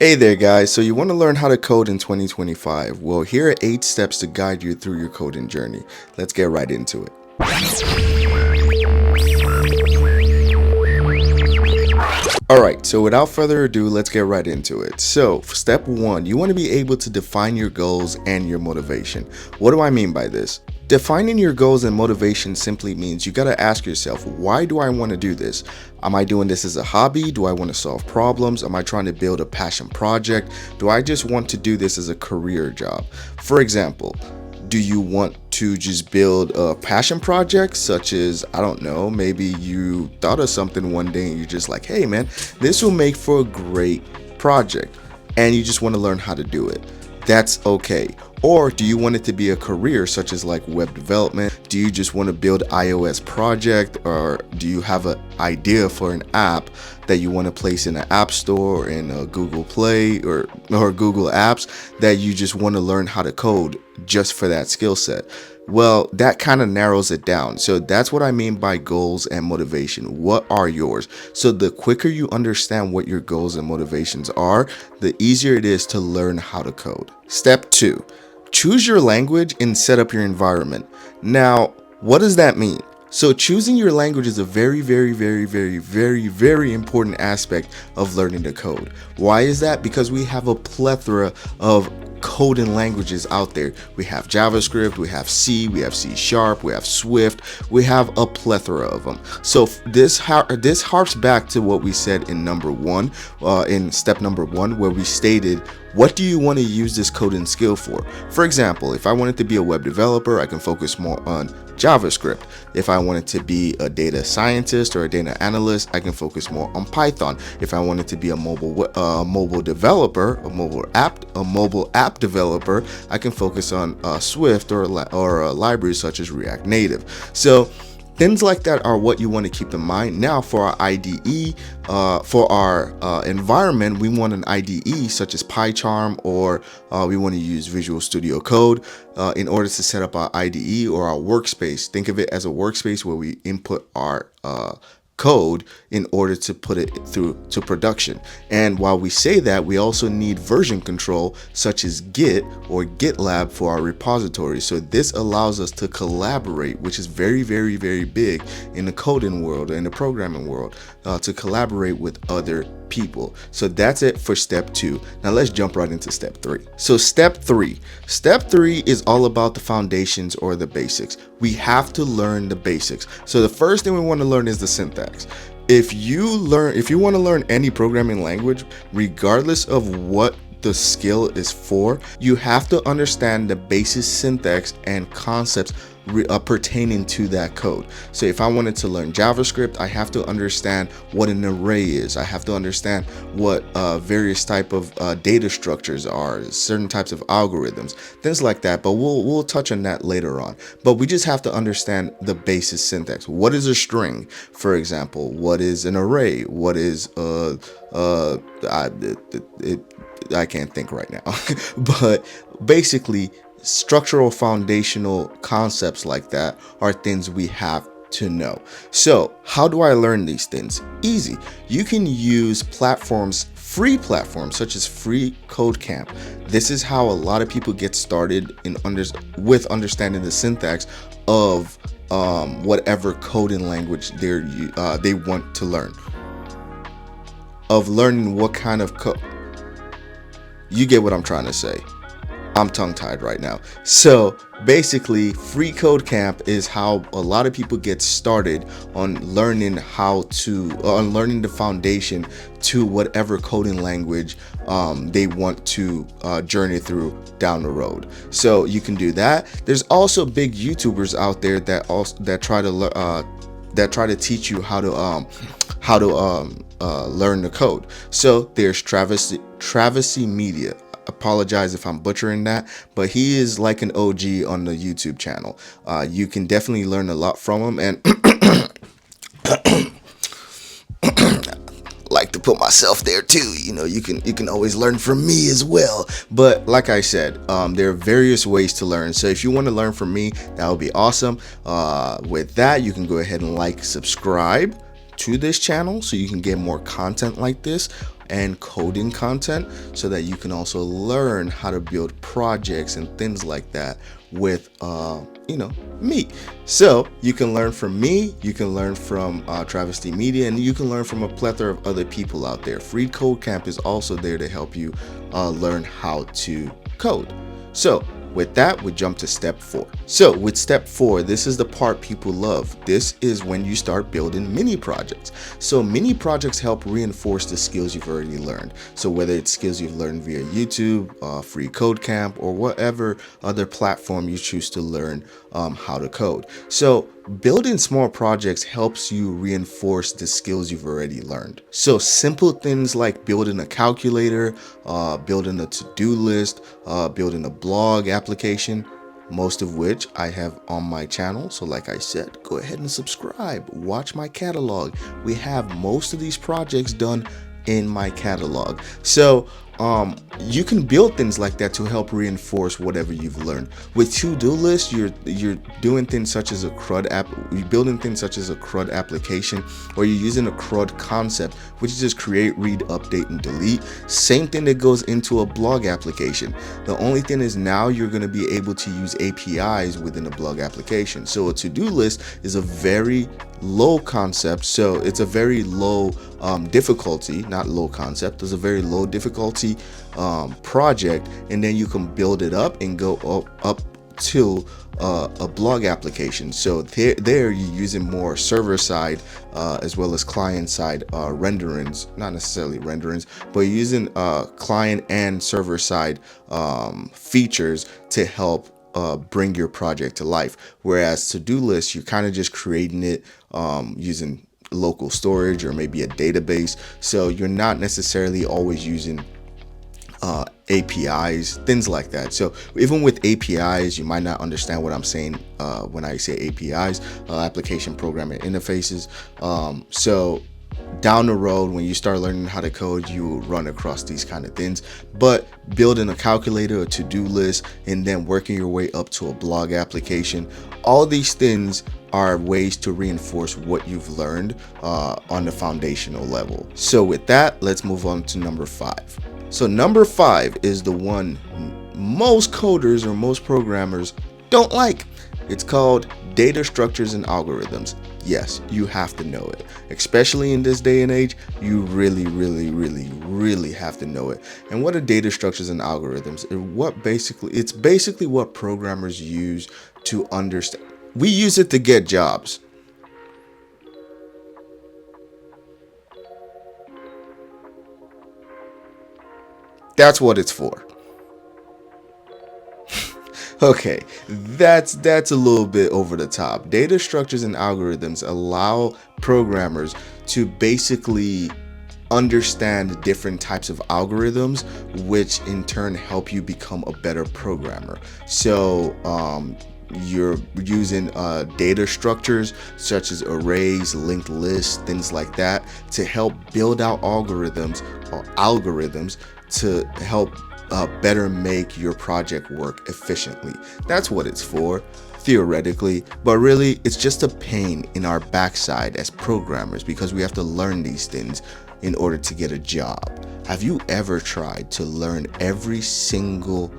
Hey there guys, so you want to learn how to code in 2025? Well, here are 8 steps to guide you through your coding journey. Let's get right into it. Alright, so without further ado, let's get right into it. So, for step 1, you want to be able to define your goals and your motivation. What do I mean by this? Defining your goals and motivation simply means you got to ask yourself, why do I want to do this? Am I doing this as a hobby? Do I want to solve problems? Am I trying to build a passion project? Do I just want to do this as a career job? For example, do you want to just build a passion project such as, I don't know, maybe you thought of something one day and you're just like, hey man, this will make for a great project, and you just want to learn how to do it. That's okay. Or do you want it to be a career such as like web development? Do you just want to build iOS project, or do you have an idea for an app that you want to place in an app store or in a Google Play or Google Apps that you just want to learn how to code just for that skill set? Well, that kind of narrows it down. So that's what I mean by goals and motivation. What are yours? So the quicker you understand what your goals and motivations are, the easier it is to learn how to code. Step 2. Choose your language and set up your environment. Now, what does that mean? So choosing your language is a very important aspect of learning to code. Why is that? Because we have a plethora of coding languages out there. We have JavaScript, we have C, we have C#, we have Swift, we have a plethora of them. So this harps back to what we said in in step number 1, where we stated, what do you want to use this coding skill for? For example, if I wanted to be a web developer, I can focus more on JavaScript. If I wanted to be a data scientist or a data analyst, I can focus more on Python. If I wanted to be a mobile developer, a mobile app developer, I can focus on Swift or a library such as React Native. So things like that are what you want to keep in mind. Now, for our IDE, for our environment, we want an IDE such as PyCharm, or we want to use Visual Studio Code in order to set up our IDE or our workspace. Think of it as a workspace where we input our code in order to put it through to production. And while we say that, we also need version control such as Git or GitLab for our repository. So this allows us to collaborate, which is very big in the coding world, in the programming world, to collaborate with other people. So that's it for step 2. Now let's jump right into step 3. So step 3 is all about the foundations or the basics. We have to learn the basics. So the first thing we want to learn is the syntax. If you want to learn any programming language, regardless of what the skill is for, you have to understand the basic syntax and concepts pertaining to that code. So if I wanted to learn JavaScript, I have to understand what an array is. I have to understand what various type of data structures are, certain types of algorithms, things like that. But we'll touch on that later on. But we just have to understand the basic syntax. What is a string, for example? What is an array? What is I can't think right now. But basically, structural foundational concepts like that are things we have to know. So how do I learn these things? Easy. You can use free platforms such as Free Code Camp. This is how a lot of people get started with understanding the syntax of whatever coding language they want to learn. Of learning what kind of code. You get what I'm trying to say. I'm tongue-tied right now. So basically, Free Code Camp is how a lot of people get started on learning the foundation to whatever coding language they want to journey through down the road. So you can do that. There's also big YouTubers out there that try to teach you how to learn the code. So there's Travesty Media. Apologize if I'm butchering that, but he is like an OG on the YouTube channel. You can definitely learn a lot from him, and like to put myself there too. You can always learn from me as well. But like I said, there are various ways to learn. So if you want to learn from me, that would be awesome. With that, you can go ahead and subscribe to this channel so you can get more content like this. and coding content so that you can also learn how to build projects and things like that with me. So you can learn from me, you can learn from Travesty Media, and you can learn from a plethora of other people out there. Free Code Camp is also there to help you learn how to code. So with that, we jump to step 4. So with step 4, this is the part people love. This is when you start building mini projects. So mini projects help reinforce the skills you've already learned. So whether it's skills you've learned via YouTube, Free Code Camp, or whatever other platform you choose to learn how to code. So building small projects helps you reinforce the skills you've already learned. So simple things like building a calculator, building a to-do list, building a blog application, most of which I have on my channel. So like I said, go ahead and subscribe, watch my catalog. We have most of these projects done in my catalog. So you can build things like that to help reinforce whatever you've learned. With to-do lists, you're doing things such as a CRUD app, you're building things such as a CRUD application, or you're using a CRUD concept, which is just create, read, update, and delete. Same thing that goes into a blog application. The only thing is now you're going to be able to use APIs within a blog application. So a to-do list is a very low concept, so it's a very low difficulty, not low concept, it's a very low difficulty project, and then you can build it up and go up to a blog application. So there you're using more server side as well as client side renderings, not necessarily renderings, but you're using client and server side features to help bring your project to life. Whereas to-do lists, you're kind of just creating it using local storage or maybe a database. So you're not necessarily always using APIs, things like that. So even with APIs, you might not understand what I'm saying when I say APIs, application programming interfaces. So down the road, when you start learning how to code, you will run across these kind of things. But building a calculator, a to-do list, and then working your way up to a blog application, all these things are ways to reinforce what you've learned on the foundational level. So with that, let's move on to number 5. So number 5 is the one most coders or most programmers don't like. It's called data structures and algorithms. Yes, you have to know it. Especially in this day and age, you really have to know it. And what are data structures and algorithms? It's basically what programmers use to understand. We use it to get jobs. That's what it's for. Okay, that's a little bit over the top. Data structures and algorithms allow programmers to basically understand different types of algorithms, which in turn help you become a better programmer. So you're using data structures such as arrays, linked lists, things like that to help build out algorithms to help better make your project work efficiently. That's what it's for, theoretically, but really it's just a pain in our backside as programmers because we have to learn these things in order to get a job. Have you ever tried to learn every single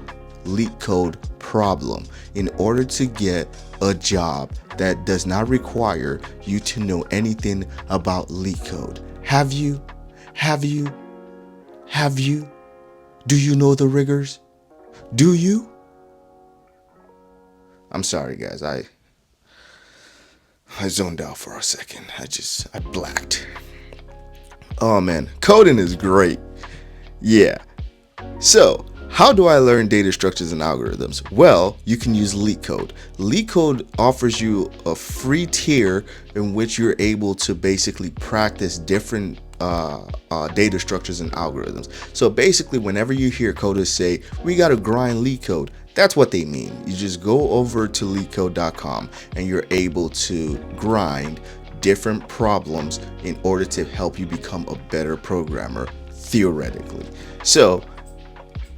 LeetCode problem in order to get a job that does not require you to know anything about LeetCode? Have you? Do you know the rigors? Do you? I'm sorry, guys. I zoned out for a second. I blacked. Oh man, coding is great. Yeah. So, how do I learn data structures and algorithms? Well, you can use LeetCode. LeetCode offers you a free tier in which you're able to basically practice different data structures and algorithms. So basically, whenever you hear coders say, we got to grind LeetCode, that's what they mean. You just go over to leetcode.com and you're able to grind different problems in order to help you become a better programmer, theoretically. So,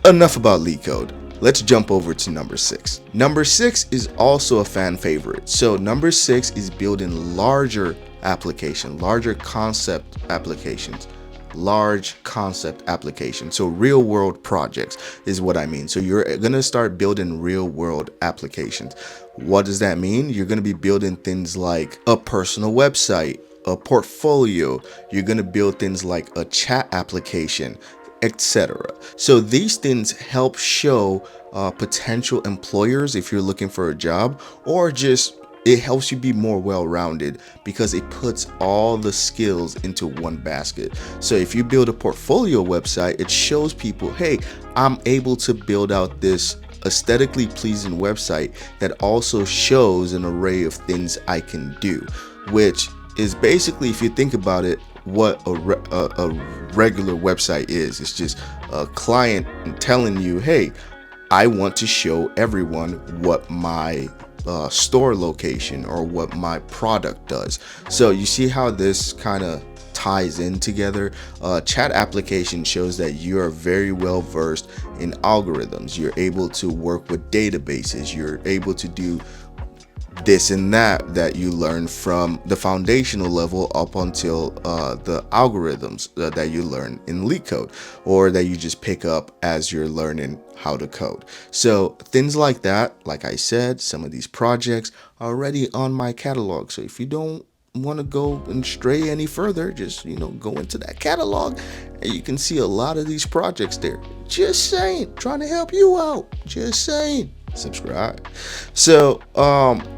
enough about LeetCode. Let's jump over to number 6. Number 6 is also a fan favorite. So number 6 is building larger concept applications. large concept applications. So real world projects is what I mean. So you're going to start building real world applications. What does that mean? You're going to be building things like a personal website, a portfolio. You're going to build things like a chat application, etc. So these things help show potential employers if you're looking for a job, or just it helps you be more well-rounded because it puts all the skills into one basket. So if you build a portfolio website, it shows people, hey, I'm able to build out this aesthetically pleasing website that also shows an array of things I can do, which is basically, if you think about it, what a regular website is. It's just a client telling you, hey, I want to show everyone what my store location or what my product does. So you see how this kind of ties in together. Chat application shows that you are very well versed in algorithms. You're able to work with databases. You're able to do this and that you learn from the foundational level up until the algorithms that you learn in LeetCode, or that you just pick up as you're learning how to code. So things like that, like I said, some of these projects are already on my catalog. So if you don't want to go and stray any further, just go into that catalog and you can see a lot of these projects there. Just saying, trying to help you out. Just saying. Subscribe. So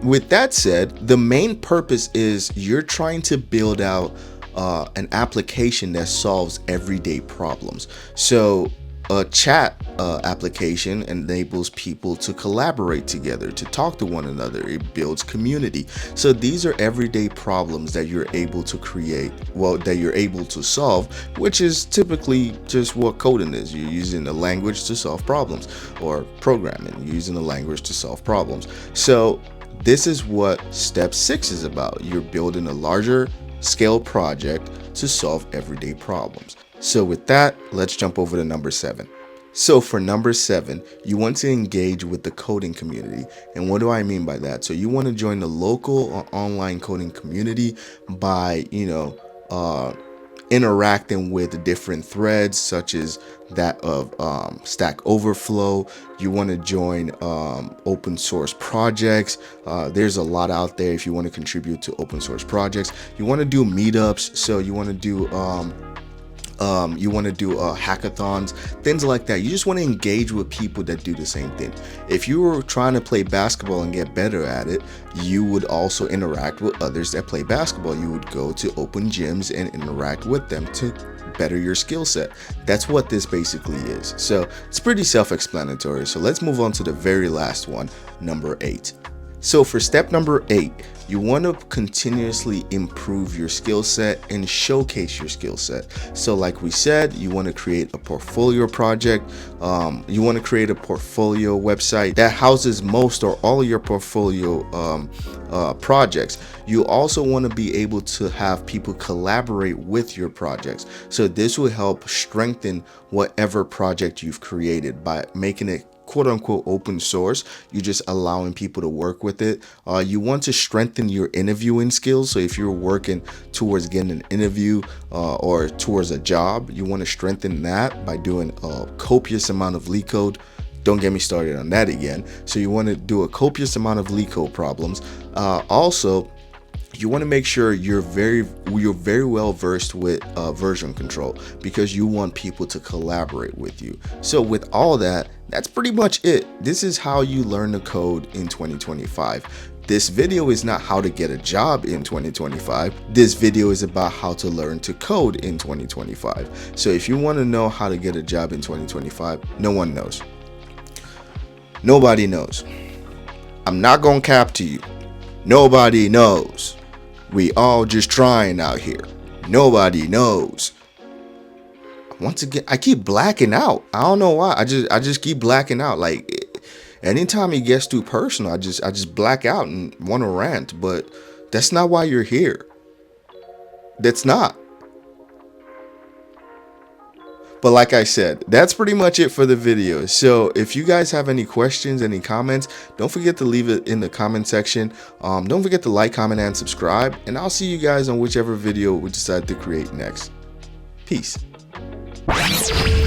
with that said, the main purpose is you're trying to build out an application that solves everyday problems. So a chat application enables people to collaborate together, to talk to one another. It builds community. So these are everyday problems that you're able to create, that you're able to solve, which is typically just what coding is. You're using a language to solve problems, or programming, you're using a language to solve problems. So this is what step 6 is about. You're building a larger scale project to solve everyday problems. So with that, let's jump over to number 7. So for number 7, you want to engage with the coding community. And what do I mean by that? So you want to join the local or online coding community by, interacting with different threads, such as that of Stack Overflow. You want to join open source projects. There's a lot out there if you want to contribute to open source projects. You want to do meetups. So you want to do hackathons, things like that. You just want to engage with people that do the same thing. If you were trying to play basketball and get better at it, you would also interact with others that play basketball. You would go to open gyms and interact with them to better your skill set. That's what this basically is. So it's pretty self-explanatory. So let's move on to the very last one, number 8. So for step number 8, you want to continuously improve your skill set and showcase your skill set. So like we said, you want to create a portfolio project. You want to create a portfolio website that houses most or all of your portfolio projects. You also want to be able to have people collaborate with your projects. So this will help strengthen whatever project you've created by making it quote unquote open source. You're just allowing people to work with it. You want to strengthen your interviewing skills. So if you're working towards getting an interview or towards a job, you want to strengthen that by doing a copious amount of LeetCode. Don't get me started on that again. So you want to do a copious amount of LeetCode problems. Also, you want to make sure you're very well versed with version control, because you want people to collaborate with you. So with all that, that's pretty much it. This is how you learn to code in 2025. This video is not how to get a job in 2025. This video is about how to learn to code in 2025. So if you want to know how to get a job in 2025, no one knows. Nobody knows. I'm not gonna cap to you. Nobody knows. We all just trying out here. Nobody knows. Once again, I keep blacking out. I don't know why. I just keep blacking out. Like anytime it gets too personal, I just black out and want to rant. But that's not why you're here. That's not. But like I said, that's pretty much it for the video. So if you guys have any questions, any comments, don't forget to leave it in the comment section. Don't forget to like, comment, and subscribe. And I'll see you guys on whichever video we decide to create next. Peace. Peace.